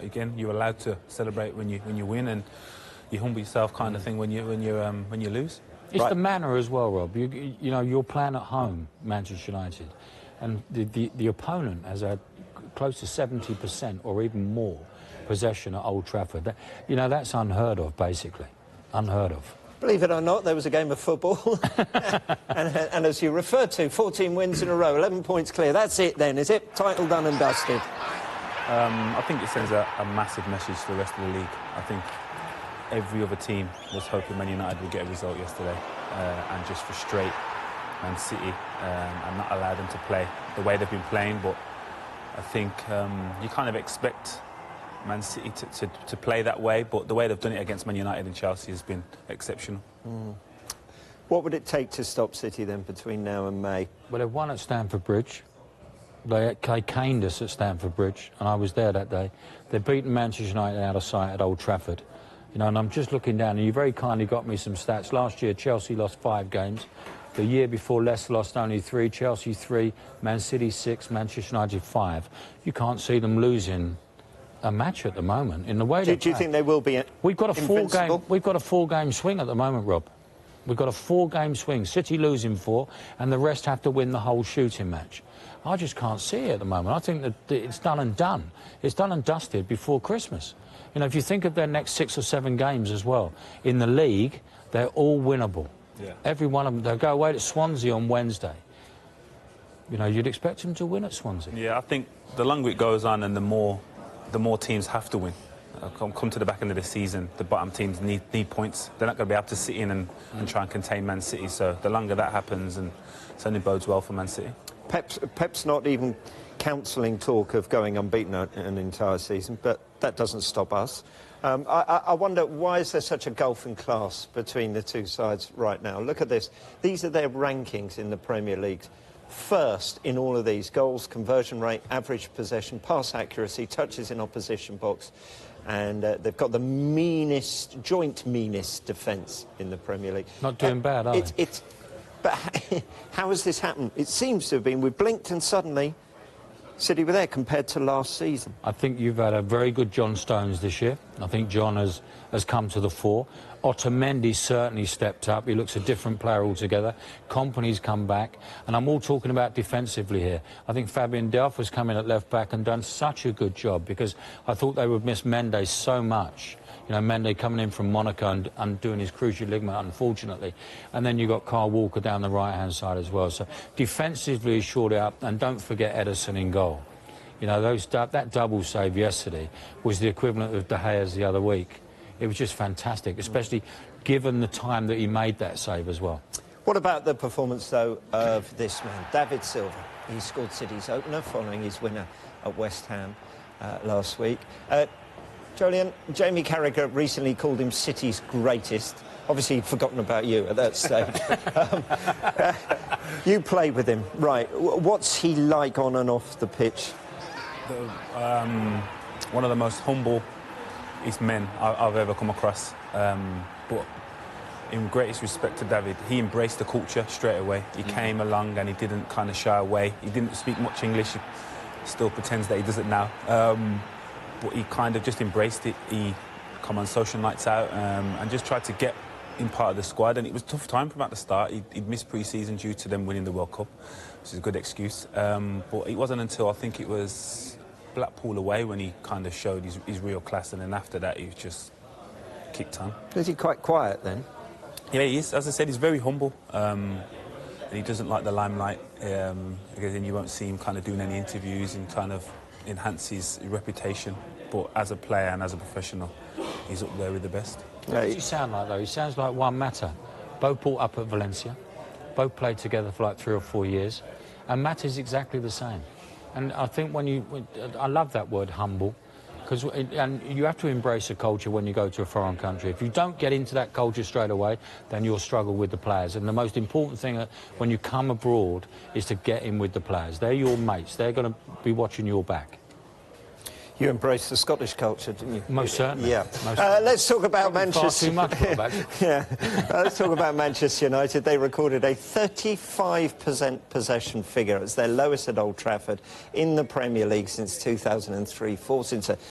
Again, you're allowed to celebrate when you win, and you humble yourself, kind of thing, when you lose. It's the manner as well, Rob. You know, you're playing at home, Manchester United, and the opponent has had close to 70% or even more possession at Old Trafford. You know, that's unheard of, basically. Unheard of. Believe it or not, there was a game of football. and as you referred to, 14 wins in a row, 11 points clear. That's it then, is it? Title done and dusted. I think it sends a massive message to the rest of the league. I think every other team was hoping Man United would get a result yesterday and just frustrate Man City and not allow them to play the way they've been playing. But I think you kind of expect Man City to play that way, but the way they've done it against Man United and Chelsea has been exceptional. What would it take to stop City then between now and May? Well, they've won at Stamford Bridge. They caned us at Stamford Bridge, and I was there that day. They've beaten Manchester United out of sight at Old Trafford. You know, and I'm just looking down, and you very kindly got me some stats. Last year, Chelsea lost 5 games. The year before, Leicester lost only 3, Chelsea 3, Man City 6, Manchester United 5. You can't see them losing a match at the moment in the way. Do you think they will be? We've got a 4-game swing at the moment, Rob. We've got a 4-game swing. City losing 4, and the rest have to win the whole shooting match. I just can't see it at the moment. I think that it's done and done. It's done and dusted before Christmas. You know, if you think of their next 6 or 7 games as well in the league, they're all winnable. Yeah. Every one of them. They'll go away to Swansea on Wednesday. You know, you'd expect them to win at Swansea. Yeah, I think the longer it goes on and the more teams have to win. Come to the back end of the season, the bottom teams need points. They're not going to be able to sit in and try and contain Man City. So the longer that happens, and it certainly bodes well for Man City. Pep's not even counselling talk of going unbeaten an entire season, but that doesn't stop us. I wonder, why is there such a gulf in class between the two sides right now? Look at this. These are their rankings in the Premier League. First in all of these: goals, conversion rate, average possession, pass accuracy, touches in opposition box. And they've got the joint meanest defence in the Premier League. Not doing bad, are they? But how has this happened? It seems to have been, we blinked and suddenly City were there compared to last season. I think you've had a very good John Stones this year. I think John has come to the fore. Otamendi certainly stepped up. He looks a different player altogether. Kompany's come back. And I'm all talking about defensively here. I think Fabian Delph has come in at left-back and done such a good job, because I thought they would miss Mendes so much. You know, Mendes coming in from Monaco and doing his cruciate ligament, unfortunately. And then you've got Kyle Walker down the right-hand side as well. So defensively, he's shored up. And don't forget Ederson in goal. You know, that double save yesterday was the equivalent of De Gea's the other week. It was just fantastic, especially given the time that he made that save as well. What about the performance, though, of this man, David Silva? He scored City's opener following his winner at West Ham last week. Jolyon, Jamie Carragher recently called him City's greatest. Obviously, he'd forgotten about you at that stage. You played with him, right. What's he like on and off the pitch? One of the most humble men I've ever come across. But in greatest respect to David, he embraced the culture straight away. He came along and he didn't kind of shy away. He didn't speak much English. He still pretends that he does it now. But he kind of just embraced it. He come on social nights out and just tried to get in part of the squad. And it was a tough time for him at the start. He'd missed pre-season due to them winning the World Cup, which is a good excuse. But it wasn't until I think it was Blackpool away when he kind of showed his real class. And then after that, he was just kicked on. Is he quite quiet then? Yeah, he is. As I said, he's very humble. And he doesn't like the limelight. Again, you won't see him kind of doing any interviews and kind of enhance his reputation. But as a player and as a professional, he's up there with the best. What does he sound like, though? He sounds like Juan Mata. Both brought up at Valencia. Both played together for like 3 or 4 years. And Mata's exactly the same. And I think I love that word, humble. And you have to embrace a culture when you go to a foreign country. If you don't get into that culture straight away, then you'll struggle with the players. And the most important thing when you come abroad is to get in with the players. They're your mates. They're going to be watching your back. You embraced the Scottish culture, didn't you? Most certainly. Yeah. Let's talk about Manchester. Let's talk about Manchester United. They recorded a 35% possession figure. It's their lowest at Old Trafford in the Premier League since 2003, since a